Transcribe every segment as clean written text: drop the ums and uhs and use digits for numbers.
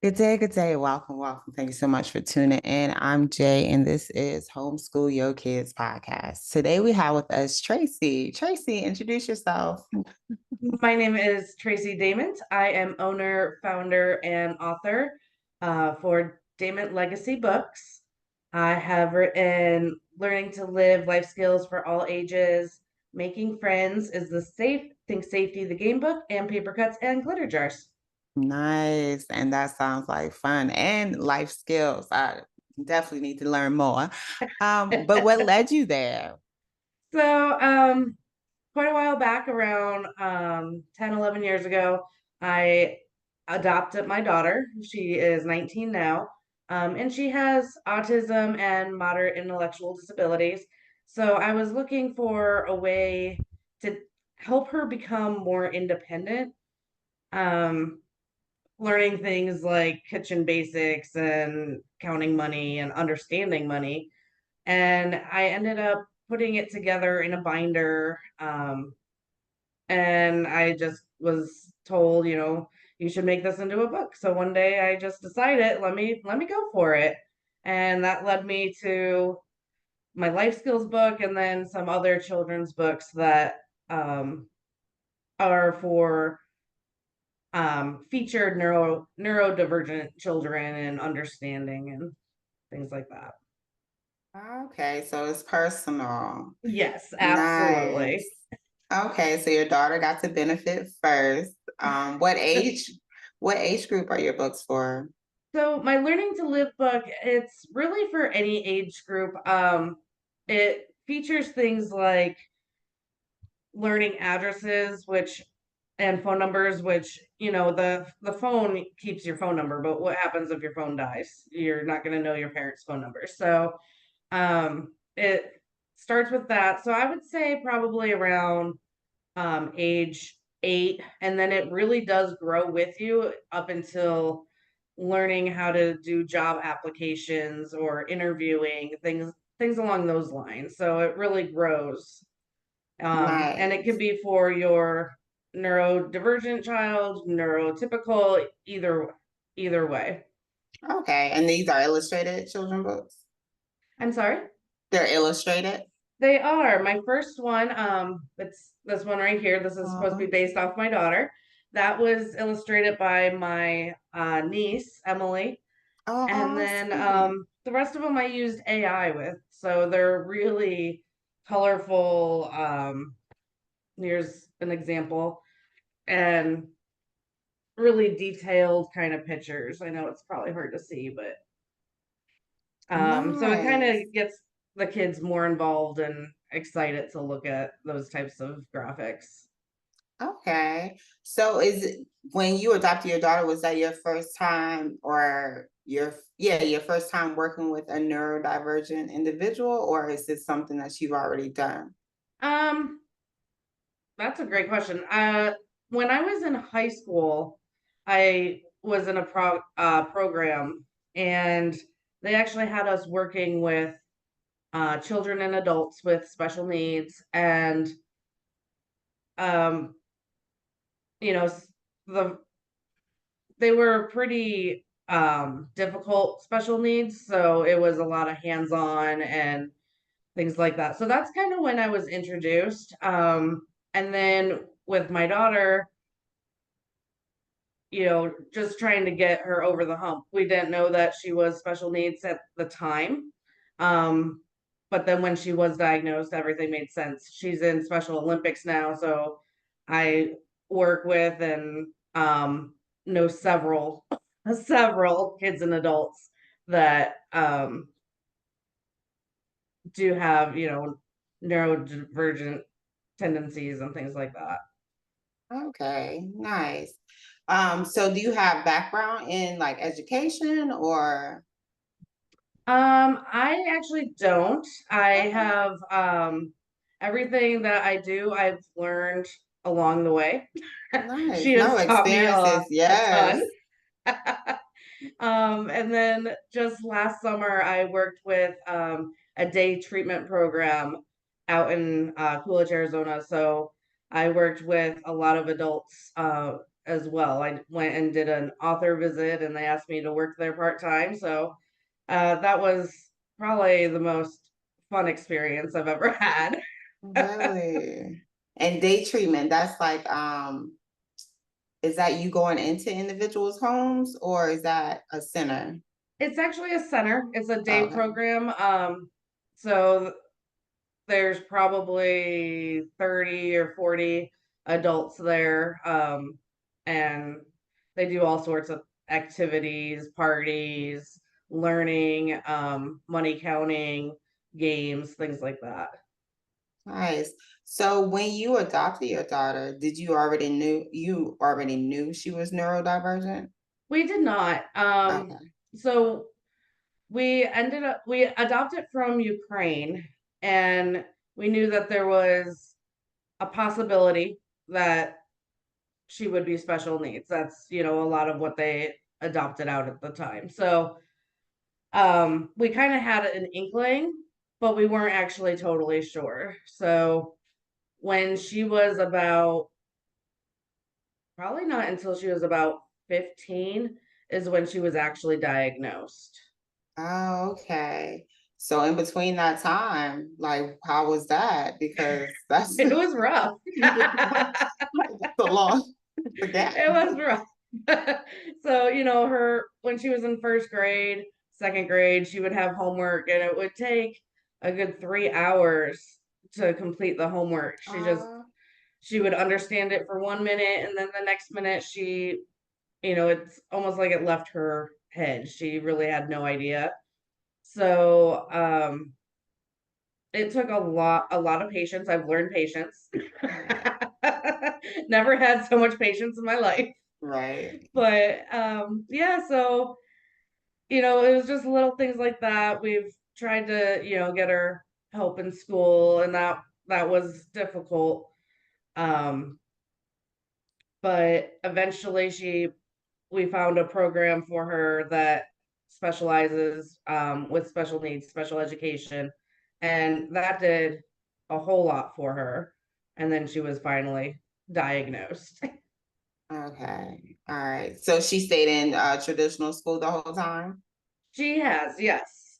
Good day, good day. Welcome, welcome. Thank you so much for tuning in. I'm Jay, and this is Homeschool Your Kids podcast. Today we have with us Tracy. Tracy, introduce yourself. My name is Tracy Dayment. I am owner, founder, and author for Dayment Legacy Books. I have written Learning to Live Life Skills for All Ages, Making Friends is the Safe, Think Safety, the Game Book, and Papercuts and Glitter Jars. Nice. And that sounds like fun and life skills. I definitely need to learn more. But what led you there? So, quite a while back, around 10, 11 years ago, I adopted my daughter. She is 19 now, and she has autism and moderate intellectual disabilities. So I was looking for a way to help her become more independent, um, learning things like kitchen basics and counting money and understanding money. And I ended up putting it together in a binder. And I just was told, you should make this into a book. So one day I just decided, let me go for it. And that led me to my life skills book and then some other children's books that are for featured neurodivergent children and understanding and things like that. Okay, so it's personal. Yes, absolutely. Nice. Okay, so your daughter got to benefit first. What age group are your books for? So my Learning to Live book, it's really for any age group. It features things like learning addresses, which and phone numbers, which the phone keeps your phone number, but what happens if your phone dies? You're not going to know your parents' phone number. So it starts with that. So I would say probably around age 8, and then it really does grow with you up until learning how to do job applications or interviewing things along those lines. So it really grows, and it can Nice. be for your neurodivergent child, neurotypical, either way. Okay, and these are illustrated children books? I'm sorry. They're illustrated? They are. My first one, it's this one right here. This is supposed to be Oh, based off my daughter. That was illustrated by my niece, Emily. And oh, then sweet. the rest of them I used AI with. So they're really colorful. Here's an example. And really detailed kind of pictures. I know it's probably hard to see, but so it kind Nice. of gets the kids more involved and excited to look at those types of graphics. Okay. So is it when you adopted your daughter, was that your first time or your first time working with a neurodivergent individual, or is this something that you've already done? Um, that's a great question. When I was in high school, I was in a program, and they actually had us working with children and adults with special needs, and um, you know, the they were pretty difficult special needs, so it was a lot of hands-on and things like that. So that's kind of when I was introduced. And then with my daughter, just trying to get her over the hump. We didn't know that she was special needs at the time. Um, but then when she was diagnosed, everything made sense. She's in Special Olympics now, so I work with and know several several kids and adults that do have, neurodivergent tendencies and things like that. Okay, nice. So do you have background in like education or I actually don't. I okay, have everything that I do, I've learned along the way. nice. She No has taught me experiences, a ton. yes. And then just last summer, I worked with a day treatment program out in Coolidge, Arizona. So I worked with a lot of adults as well. I went and did an author visit and they asked me to work there part-time. So that was probably the most fun experience I've ever had. Really? And day treatment, that's like, is that you going into individuals' homes or is that a center? It's actually a center. It's a day Okay. program. So there's probably 30 or 40 adults there. And they do all sorts of activities, parties, learning, money counting, games, things like that. Nice. So when you adopted your daughter, did you already knew she was neurodivergent? We did not. Okay. So we adopted from Ukraine, and we knew that there was a possibility that she would be special needs. That's, a lot of what they adopted out at the time. So we kind of had an inkling, but we weren't actually totally sure. So when she was about, probably not until she was about 15, is when she was actually diagnosed. Oh, okay. So in between that time, like, how was that? Because that's It was rough. so long to gap. It was rough. So, her when she was in first grade, second grade, she would have homework and it would take a good 3 hours to complete the homework. Uh, She would understand it for 1 minute and then the next minute it's almost like it left her head. She really had no idea. So, it took a lot of patience. I've learned patience. yeah, Never had so much patience in my life. right. But yeah, so it was just little things like that. We've tried to, get her help in school, and that was difficult. Um, but eventually we found a program for her that specializes with special needs, special education, and that did a whole lot for her. And then she was finally diagnosed. Okay. All right. So she stayed in traditional school the whole time? She has, yes.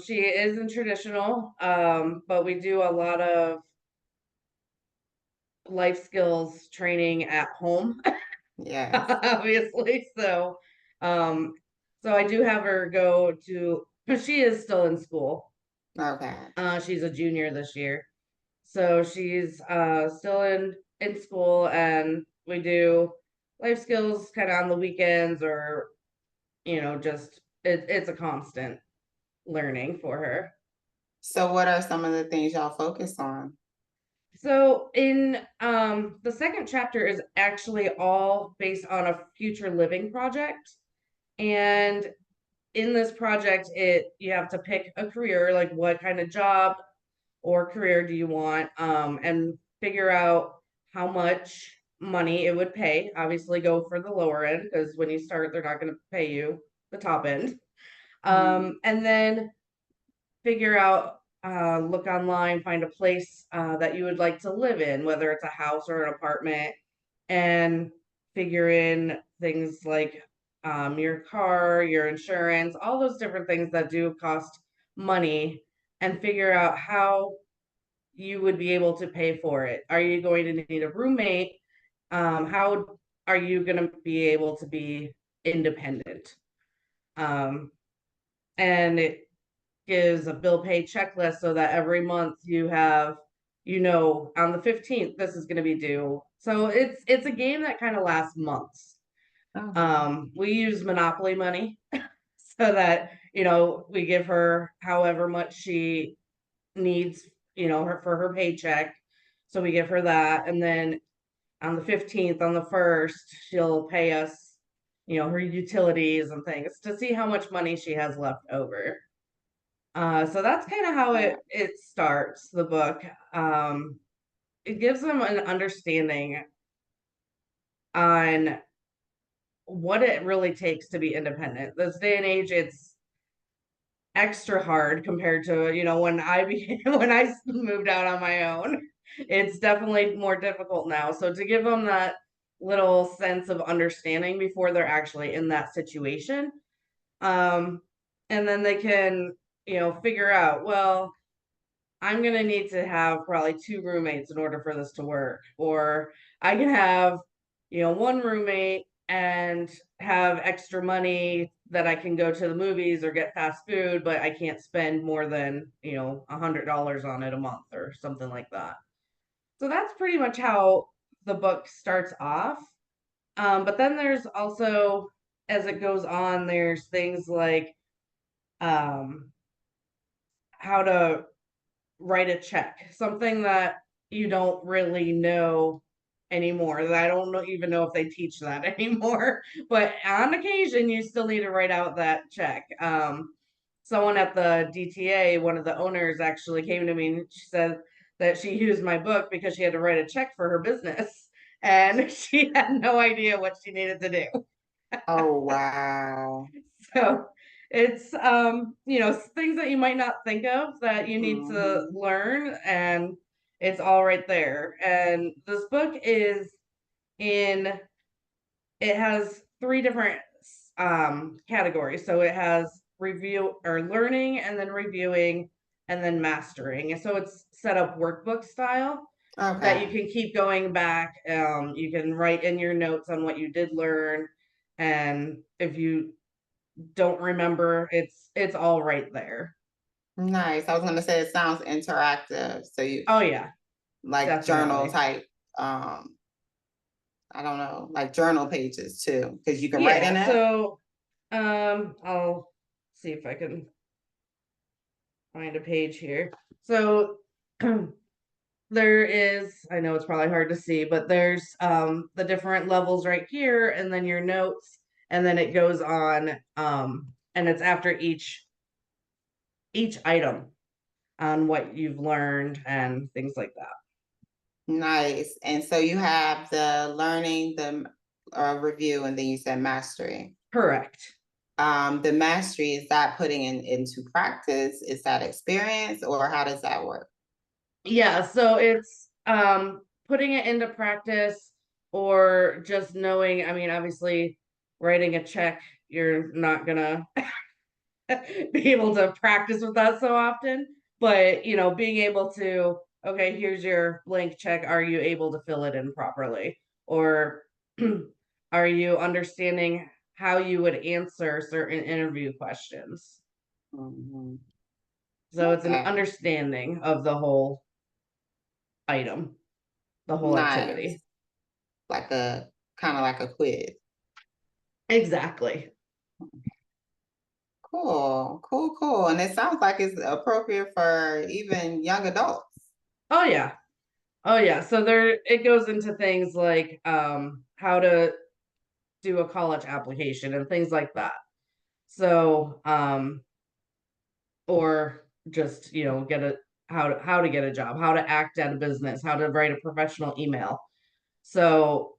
She is in traditional, but we do a lot of life skills training at home, Yes. obviously. Um, so I do have her go to, she is still in school. Okay. She's a junior this year. So she's still in school and we do life skills kind of on the weekends or, just it's a constant learning for her. So what are some of the things y'all focus on? So in the second chapter is actually all based on a future living project. And in this project, you have to pick a career, like what kind of job or career do you want, and figure out how much money it would pay. Obviously, go for the lower end because when you start, they're not going to pay you the top end. Mm, And then figure out, look online, find a place that you would like to live in, whether it's a house or an apartment, and figure in things like your car, your insurance, all those different things that do cost money, and figure out how you would be able to pay for it. Are you going to need a roommate? How are you going to be able to be independent? Um, and it gives a bill pay checklist so that every month you have, on the 15th, this is going to be due. So it's a game that kind of lasts months. okay. We use Monopoly money so that, we give her however much she needs, for her paycheck. So we give her that. And then on the 15th, on the 1st, she'll pay us, her utilities and things to see how much money she has left over. So that's kind of how Yeah. it starts the book. Um, it gives them an understanding on what it really takes to be independent. This day and age, it's extra hard compared to when I became when moved out on my own. It's definitely more difficult now. So to give them that little sense of understanding before they're actually in that situation. Um, and then they can, figure out, well, I'm going to need to have probably two roommates in order for this to work. Or I can have, one roommate and have extra money that I can go to the movies or get fast food, but I can't spend more than, $100 on it a month or something like that. So that's pretty much how the book starts off. But then there's also, as it goes on, there's things like um, how to write a check, something that you don't really know anymore. That I don't know, even know if they teach that anymore. But on occasion, you still need to write out that check. Someone at the DTA, one of the owners, actually came to me and she said that she used my book because she had to write a check for her business and she had no idea what she needed to do. Oh, wow. So it's things that you might not think of that you need to Mhm. learn, and it's all right there. And this book is in it has three different categories. So it has review or learning, and then reviewing, and then mastering. And so it's set up workbook style that you Okay. can keep going back. You can write in your notes on what you did learn, and if you don't remember, it's all right there. Nice. I was gonna say it sounds interactive. So you Oh yeah, like journal definitely. type, I don't know, like journal pages too, because you can write in Yeah, it. so I'll see if I can find a page here. So there is, I know it's probably hard to see, but there's the different levels right here, and then your notes, and then it goes on, and it's after each item on what you've learned and things like that. Nice. And so you have the learning, the review, and then you said mastery. Correct. The mastery, is that putting into practice? Is that experience, or how does that work? Yeah, so it's putting it into practice or just knowing, I mean, obviously writing a check, you're not gonna be able to practice with that so often, but being able to, okay, here's your blank check, are you able to fill it in properly? Or are you understanding how you would answer certain interview questions? Mhm. So it's an Okay. understanding of the whole item, the whole Nice. activity. Like a kind of like a quiz. Exactly. Cool, cool, cool. And it sounds like it's appropriate for even young adults. Oh yeah. Oh yeah. So there it goes into things like how to do a college application and things like that. So or just, get a how to get a job, how to act at a business, how to write a professional email. So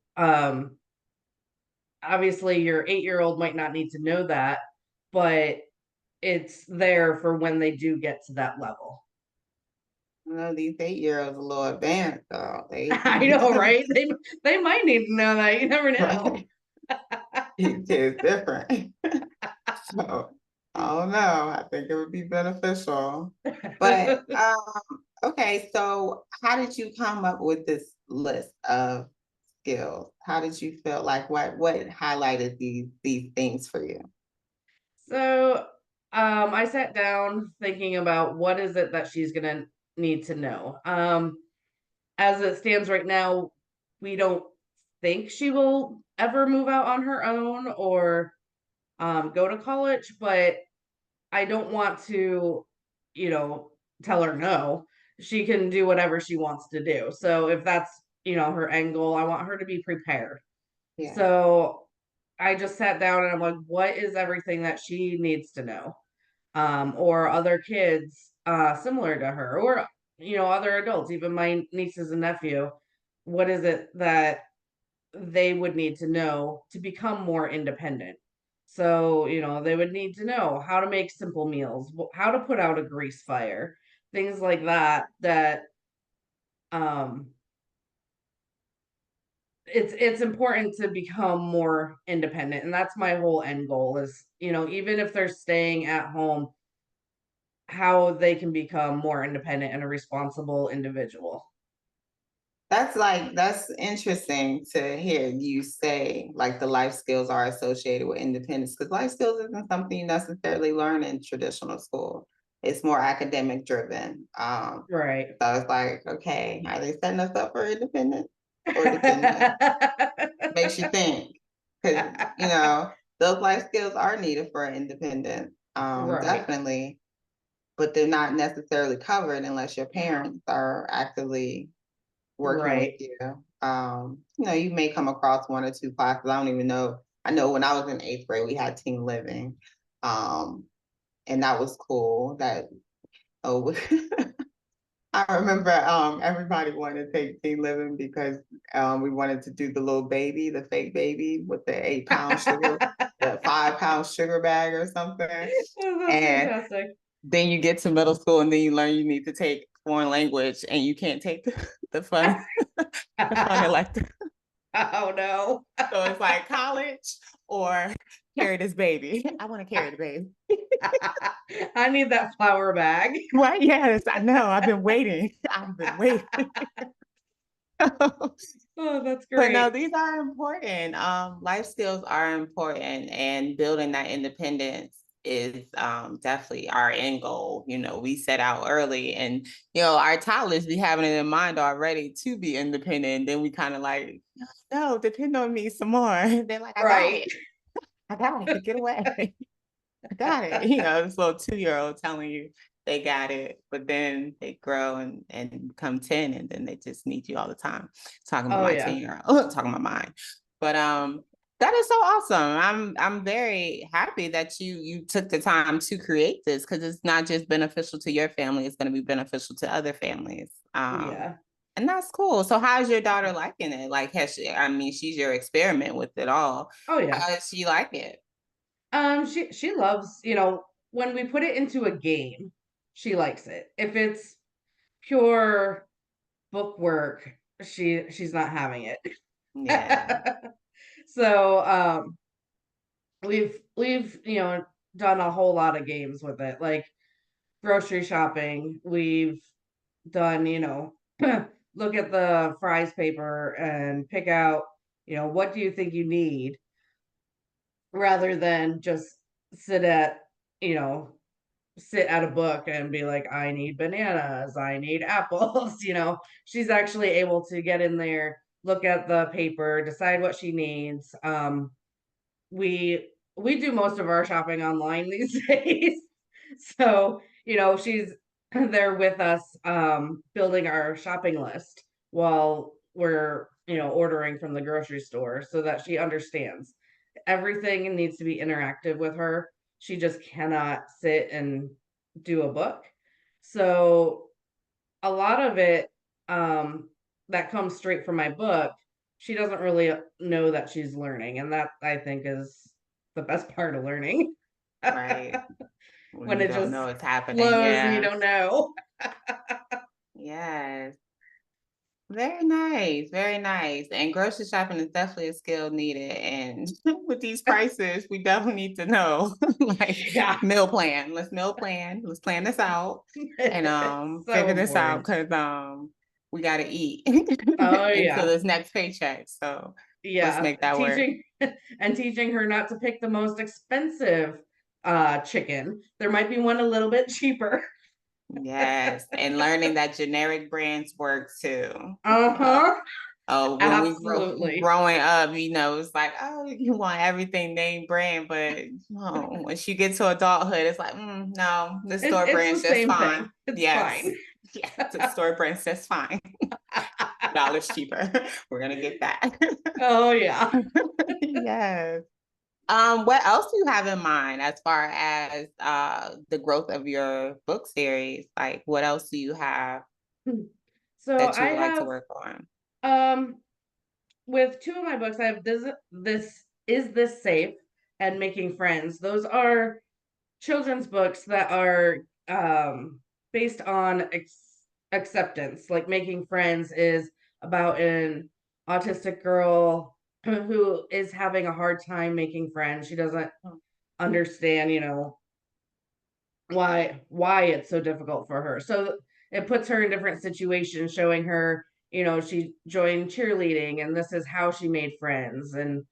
obviously your 8-year-old might not need to know that, but it's there for when they do get to that level. You know, these 8-year-olds a little advanced, though. They I know, right? They might need to know that. You never know. right. Each is different. So I don't know. I think it would be beneficial. But okay, so how did you come up with this list of skills? How did you feel like what highlighted these things for you? So, I sat down thinking about what is it that she's gonna need to know. As it stands right now, we don't think she will ever move out on her own or go to college, but I don't want to, you know, tell her no. She can do whatever she wants to do. So if that's, her end goal, I want her to be prepared. Yeah. So I just sat down and I'm like, what is everything that she needs to know? Or other kids similar to her, or other adults, even my nieces and nephew. What is it that they would need to know to become more independent? So, they would need to know how to make simple meals, how to put out a grease fire, things like that, that um it's important to become more independent, and that's my whole end goal is, even if they're staying at home, how they can become more independent and a responsible individual. That's interesting to hear you say like the life skills are associated with independence, because life skills isn't something you necessarily learn in traditional school. It's more academic driven. Right. So it's like, okay, are they setting us up for independence or dependent? Makes you think. Because, those life skills are needed for independence. Right. Definitely, but they're not necessarily covered unless your parents are actively working with Right. you. You may come across one or two classes. I don't even know. I know when I was in eighth grade, we had team living. And that was cool. Oh, I remember everybody wanted to take team living because we wanted to do the little baby, the fake baby with the 8 pound sugar, the 5 pound sugar bag or something. Oh, that's And fantastic. then you get to middle school and then you learn you need to take foreign language and you can't take the fun, the fun elective. Oh no. So it's like college or carry this baby. I want to carry the baby. I need that flower bag. Right? Yes, I know. I've been waiting. I've been waiting. Oh, that's But no, great. these are important. Life skills are important, and building that independence is definitely our end goal. We set out early, and our toddlers be having it in mind already to be independent. Then we kind of like, no, depend on me some more. They're like, Right. I got it, get away. I got it. This little 2-year-old telling you they got it, but then they grow and become 10 and then they just need you all the time. Talking about Oh my yeah. 10-year-old, talking about mine. But that is so awesome. I'm very happy that you took the time to create this because it's not just beneficial to your family, it's going to be beneficial to other families. Yeah. And that's cool. So how's your daughter liking it? Like she's your experiment with it all. Oh yeah. How does she like it? She loves, when we put it into a game, she likes it. If it's pure book work, she's not having it. Yeah. So, we've, done a whole lot of games with it, like grocery shopping. We've done, look at the fries paper and pick out, what do you think you need, rather than just sit at, you know, sit at a book and be like, I need bananas, I need apples. She's actually able to get in there, look at the paper, decide what she needs. We do most of our shopping online these days. So, she's there with us, building our shopping list while we're, ordering from the grocery store, so that she understands everything needs to be interactive with her. She just cannot sit and do a book. So a lot of it, that comes straight from my book, she doesn't really know that she's learning, and that I think is the best part of learning. Right. When When you it don't just know it's happening. flows and you Yeah. don't know. Yes. Very nice. Very nice. And grocery shopping is definitely a skill needed. And with these prices, we definitely need to know like Yeah. meal plan. Let's meal plan. Let's plan this out and It's so figure this out important. because we gotta eat Oh until yeah. this next paycheck. So let's Yeah. make that work. Teaching her not to pick the most expensive chicken. There might be one a little bit cheaper. Yes. And learning that generic brands work too. Uh-huh. Oh, when we Absolutely. growing up, it's like, oh, you want everything name brand, but once you get to adulthood, it's like, no, the store It's the brand's just same fine. thing. It's Yes, fine. yeah, the store brand's just fine. $2 cheaper. We're gonna get that. Oh yeah. Yes. What else do you have in mind as far as the growth of your book series? Like, what else do you have So that you I would like to have, work on? um with two of my books, I have this is this safe and Making Friends. Those are children's books that are, based on acceptance. Like Making Friends is about an autistic girl who is having a hard time making friends. She doesn't understand, why it's so difficult for her. So it puts her in different situations, showing her, she joined cheerleading and this is how she made friends. And,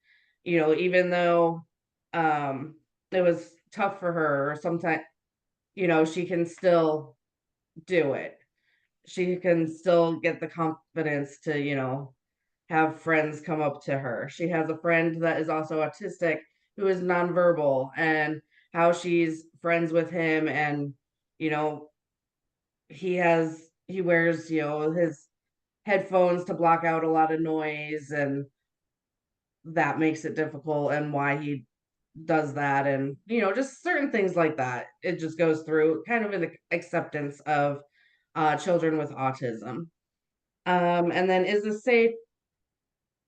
even though it was tough for her, or sometimes, she can still do it. She can still get the confidence to, have friends come up to her. She has a friend that is also autistic who is nonverbal, and how she's friends with him. And, you know, he wears, his headphones to block out a lot of noise, and that makes it difficult, and why he does that. And, just certain things like that. It just goes through kind of an acceptance of children with autism. And then, is this safe?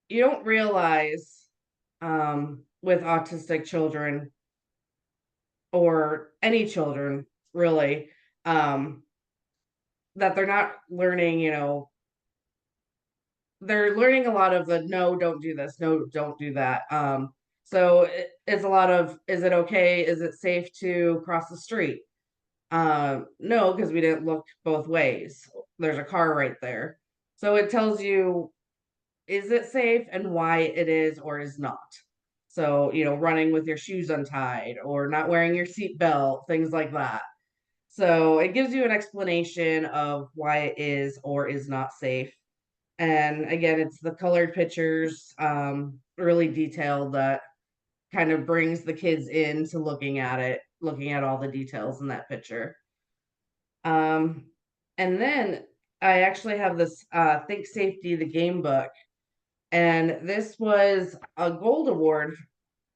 You don't realize with autistic children, or any children really, um, that they're not learning, they're learning a lot of the no, don't do this, no, don't do that. So it's a lot of, is it okay? Is it safe to cross the street? No, because we didn't look both ways. There's a car right there. So it tells you, is it safe and why it is or is not. So, running with your shoes untied or not wearing your seatbelt, things like that. So it gives you an explanation of why it is or is not safe. And again, it's the colored pictures, really detailed, that kind of brings the kids into looking at it, looking at all the details in that picture. And then I actually have this Think Safety, the game book. And this was a gold award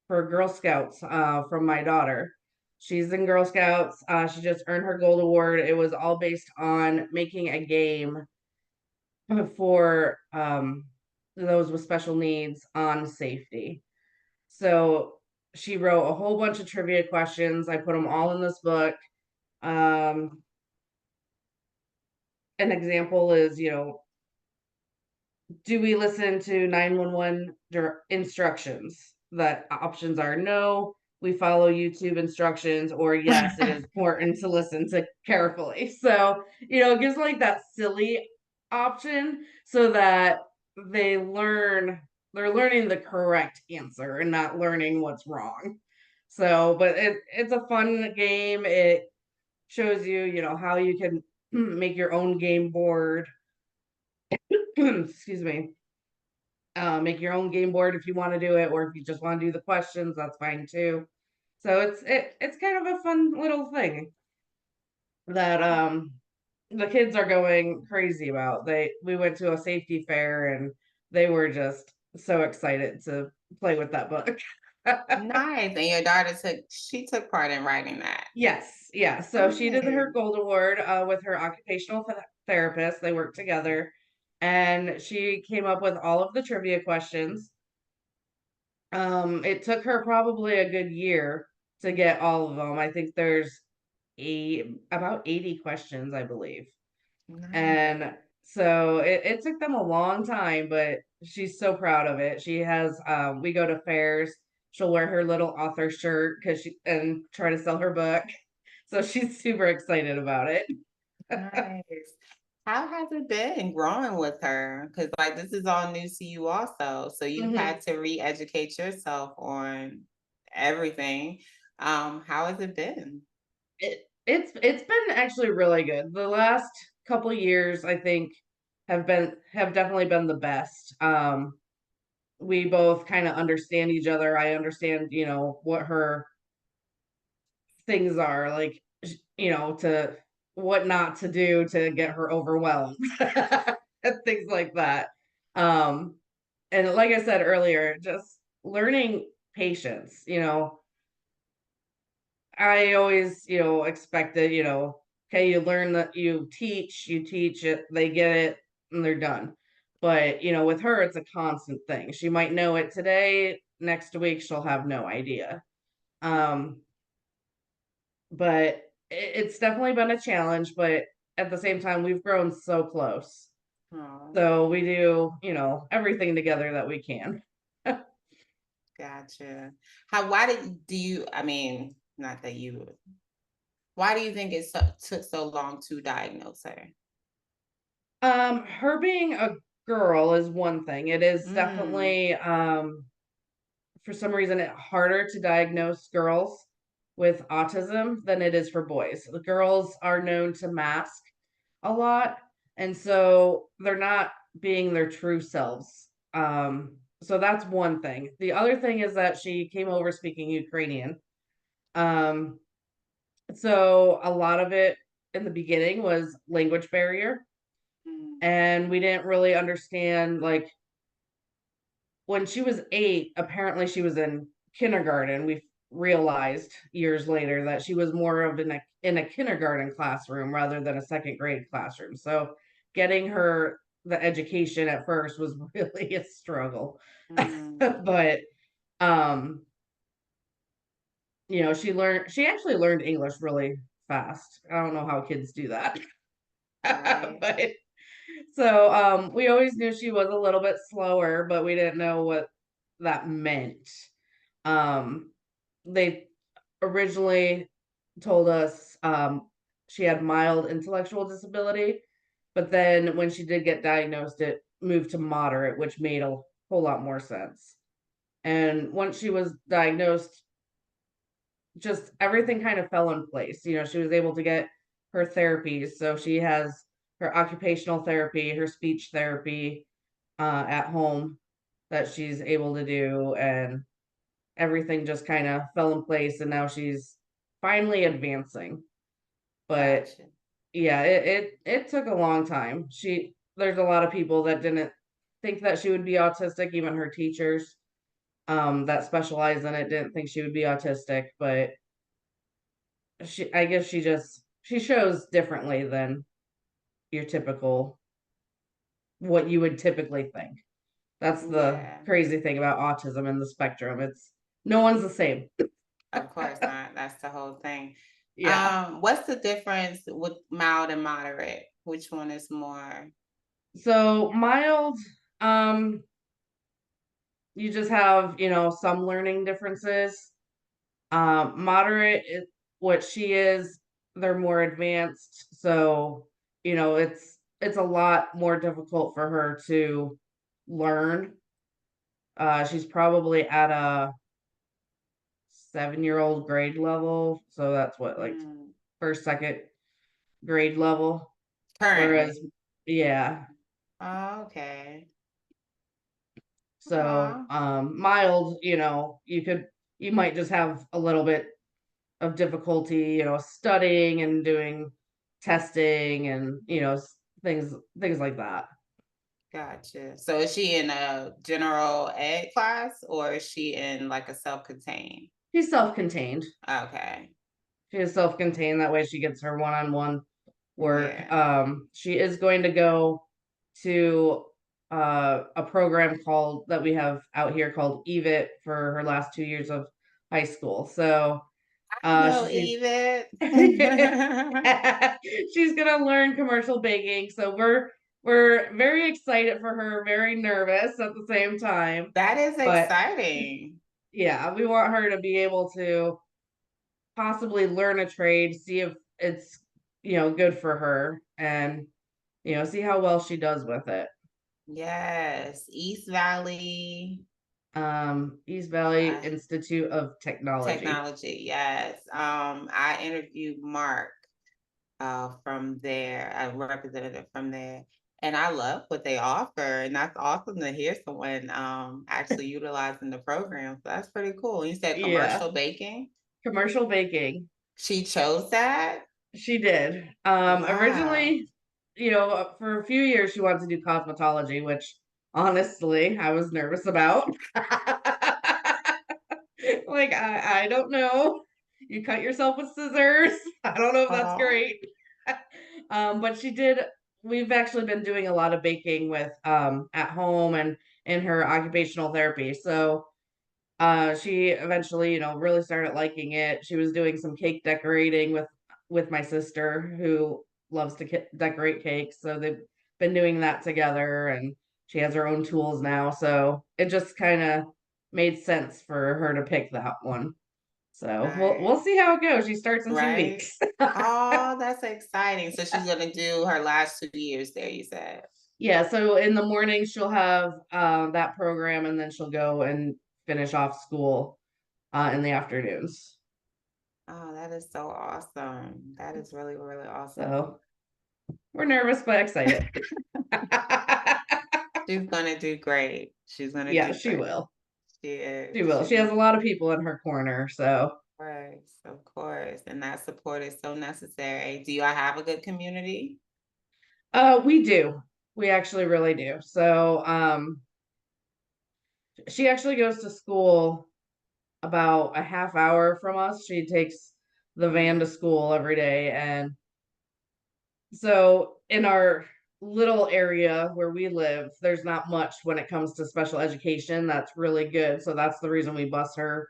for Girl Scouts from my daughter. She's in Girl Scouts. She just earned her gold award. It was all based on making a game for those with special needs on safety. So she wrote a whole bunch of trivia questions. I put them all in this book. Um, an example is, do we listen to 911 instructions? That options are no, we follow YouTube instructions, or yes, it is important to listen to carefully. So, it gives like that silly option so that they're learning the correct answer and not learning what's wrong. So, but it's a fun game. It shows you, how you can make your own game board. Excuse me. Make your own game board if you want to do it, or if you just want to do the questions, that's fine too. So it's kind of a fun little thing that the kids are going crazy about. We went to a safety fair and they were just so excited to play with that book. Nice. And your daughter she took part in writing that. Yes, yeah. So she did her Nice. gold award with her occupational therapist. They worked together, and she came up with all of the trivia questions. It took her probably a good year to get all of them. I think there's about 80 questions, I believe. Nice. And so it took them a long time, but she's so proud of it. She has we go to fairs, she'll wear her little author shirt and try to sell her book. So she's super excited about it. Nice. How has it been growing with her? Because like this is all new to you also. So you've Mhm. had to re-educate yourself on everything. How has it been? It's been actually really good. The last couple years, I think, have definitely been the best. We both kind of understand each other. I understand, what her things are, like, to what not to do to get her overwhelmed and things like that. Um, and like I said earlier, just learning patience, I always, expected, okay, you learn that you teach it, they get it, and they're done. But, with her, it's a constant thing. She might know it today, next week she'll have no idea. Um, but it's definitely been a challenge, but at the same time, we've grown so close. Oh, So we do, everything together that we can. gotcha. Why do you, I mean, not that you, why do you think took so long to diagnose her? Her being a girl is one thing. It is Mm, definitely for some reason it harder to diagnose girls with autism than it is for boys. The girls are known to mask a lot, and so they're not being their true selves. So that's one thing. The other thing is that she came over speaking Ukrainian. Um, so a lot of it in the beginning was language barrier, mm, and we didn't really understand like when she was 8, apparently she was in kindergarten. We realized years later that she was more of in a kindergarten classroom rather than a second grade classroom. So getting her the education at first was really a struggle. mm, But um, she actually learned English really fast. I don't know how kids do that. right. But so we always knew she was a little bit slower, but we didn't know what that meant. Um, they originally told us she had mild intellectual disability, but then when she did get diagnosed, it moved to moderate, which made a whole lot more sense. And once she was diagnosed, just everything kind of fell in place. She was able to get her therapies. So she has her occupational therapy, her speech therapy at home that she's able to do. And everything just kind of fell in place. And now she's finally advancing. But Gotcha. yeah, it took a long time. There's a lot of people that didn't think that she would be autistic, even her teachers that specialize in it didn't think she would be autistic, but I guess she shows differently than your typical what you would typically think. That's the Yeah, crazy thing about autism and the spectrum. It's no one's the same. of course not. That's the whole thing. Yeah. What's the difference with mild and moderate? Which one is more? So mild, um, you just have, some learning differences. Moderate, what she is, they're more advanced. So, it's a lot more difficult for her to learn. She's probably at a 7-year-old grade level. So that's what, like Mm, first, second grade level. Whereas, currently. yeah. Oh, okay. So, Aw, mild, you might just have a little bit of difficulty, studying and doing testing and, things like that. gotcha. So is she in a general ed class or is she in like a self-contained? She's self-contained. Okay. She is self-contained. That way she gets her one-on-one work. Yeah. She is going to go to a program called that we have out here called EVIT for her last 2 years of high school. So I know, she's Eve. she's gonna learn commercial baking. So we're very excited for her, very nervous at the same time. That is But exciting. yeah, we want her to be able to possibly learn a trade, see if it's good for her, and see how well she does with it. Yes. East Valley East Valley uh, Institute of Technology. Technology. Yes. I interviewed Mark from there, a representative from there. And I love what they offer. And that's awesome to hear someone actually utilizing the program. So that's pretty cool. You said Yeah, commercial baking. commercial baking. She chose that? She did. Wow. Originally, for a few years she wanted to do cosmetology, which honestly I was nervous about. Like I don't know. You cut yourself with scissors. I don't know if that's Oh. great. But she did. We've actually been doing a lot of baking with at home and in her occupational therapy. So she eventually, really started liking it. She was doing some cake decorating with my sister who loves to decorate cakes. So been doing that together, and she has her own tools now. So it just kind of made sense for her to pick that one. So we'll Nice. see how it goes. She starts in two Right? weeks. Oh, that's exciting. So she's gonna do her last 2 years there, you said. Yeah, so in the morning she'll have that program, and then she'll go and finish off school in the afternoons. Oh, that is so awesome. That is really, really awesome. So we're nervous but excited. She's gonna do great. She's gonna Yeah, do she great. will. She She is. will. She's She has gonna, a lot of people in her corner, so of course, of course. And that support is so necessary. Do y'all have a good community? we do. We actually really do. So she actually goes to school about a half hour from us. She takes the van to Mm, school every day, and so in our little area where we live, there's not much when it comes to special education that's really good. So that's the reason we bus her,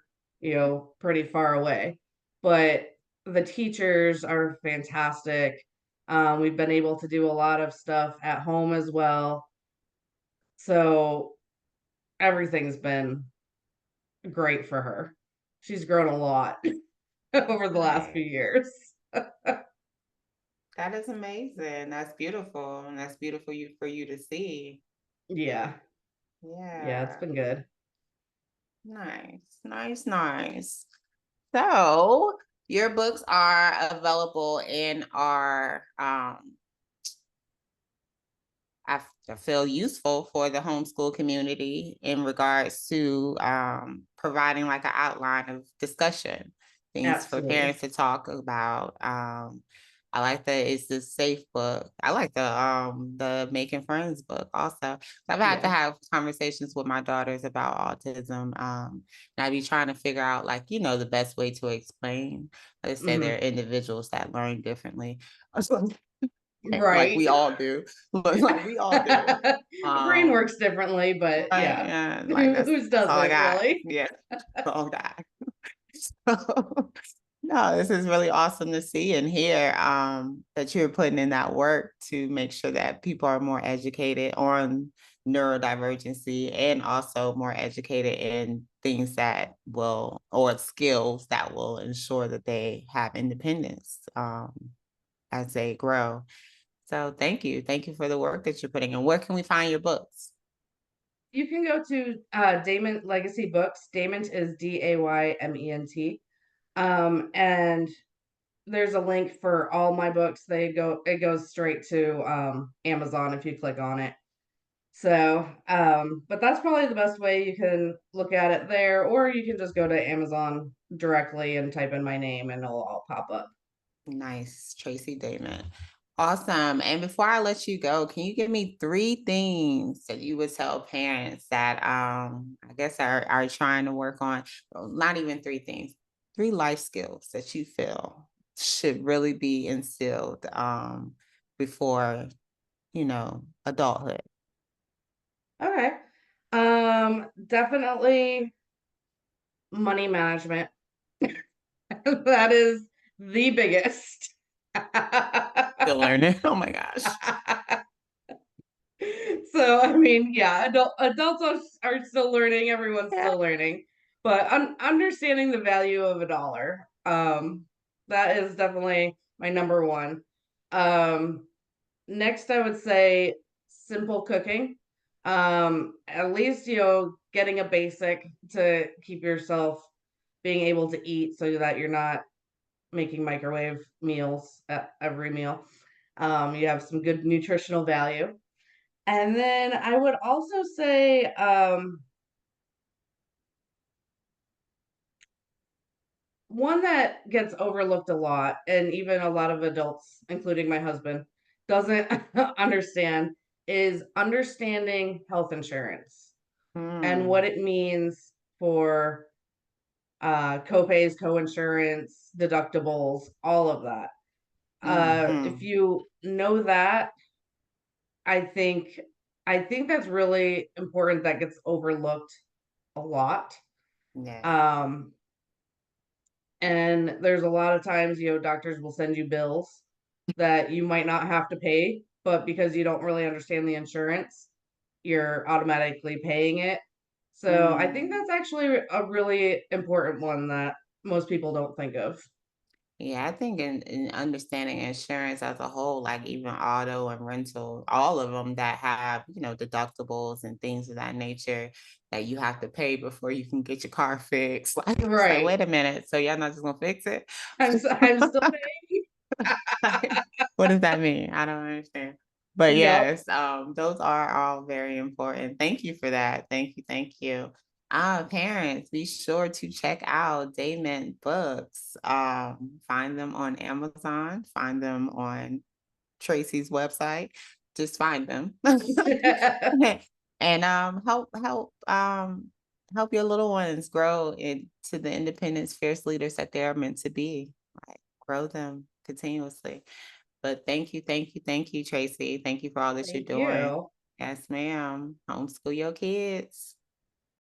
pretty far away. But the teachers are fantastic. We've been able to do a lot of stuff at home as well. So everything's been great for her. She's grown a lot over the last few nice. years. That is amazing. That's beautiful. And that's beautiful for you to see. Yeah. Yeah, it's Yeah. been good. Nice. Nice, nice. So your books are available in our I feel useful for the homeschool community in regards to providing like an outline of discussion, things for Absolutely. parents to talk about. I like that it's the safe book. I like the Making Friends book also. I've had to Yeah. have conversations with my daughters about autism. And I be trying to figure out like, the best way to explain. Let's say Hmm. they're individuals that learn differently. Like Right. we all do. Like we all do. Brain Um, works differently, but right, yeah. and like Whose that's all I doesn't got. really? Yeah, that's all I got. So, no, this is really awesome to see and hear that you're putting in that work to make sure that people are more educated on neurodivergency and also more educated in things that will or skills that will ensure that they have independence as they grow. So thank you. Thank you for the work that you're putting in. Where can we find your books? You can go to Dayment Legacy Books. Dayment is Dayment. And there's a link for all my books. It goes straight to Amazon if you click on it. So, but that's probably the best way. You can look at it there, or you can just go to Amazon directly and type in my name and it'll all pop up. Nice, Tracy Dayment. Awesome. And before I let you go, can you give me 3 things that you would tell parents that I guess are trying to work on, well, not even 3 things, 3 life skills that you feel should really be instilled before, adulthood. Okay. Definitely money management. That is the biggest. Still learning. Oh my gosh. So I mean, yeah, adults are still learning. Everyone's Yeah. still learning, but understanding the value of a dollar. That is definitely my number one. Um, Next, I would say simple cooking. At least getting a basic to keep yourself being able to eat, so that you're not making microwave meals at every meal. You have some good nutritional value. And then I would also say one that gets overlooked a lot, and even a lot of adults, including my husband, doesn't understand, is understanding health insurance and what Hmm. it means for copays, co-insurance, deductibles, all of that. If Hmm. you know that, I think I think that's really important. That gets overlooked a lot. Yeah. Um, and there's a lot of times, doctors will send you bills that you might not have to pay, but because you don't really understand the insurance, you're automatically paying it. So I think Mm. that's actually a really important one that most people don't think of. Yeah, I think in understanding insurance as a whole, like even auto and rental, all of them that have, deductibles and things of that nature that you have to pay before you can get your car fixed. Like, it's like, Right. wait a minute, so y'all not just gonna fix it? I'm still paying. What does that mean? I don't understand. But Yep. yes, those are all very important. Thank you for that. Thank you, thank you. Parents, be sure to check out Dayment Books. Find them on Amazon, find them on Tracy's website. Just find them. And help your little ones grow into the independence, fierce leaders that they're meant to be. Like, grow them continuously. But thank you, Tracy. Thank you for all that you're Thank doing. you. Yes, ma'am. Homeschool your kids.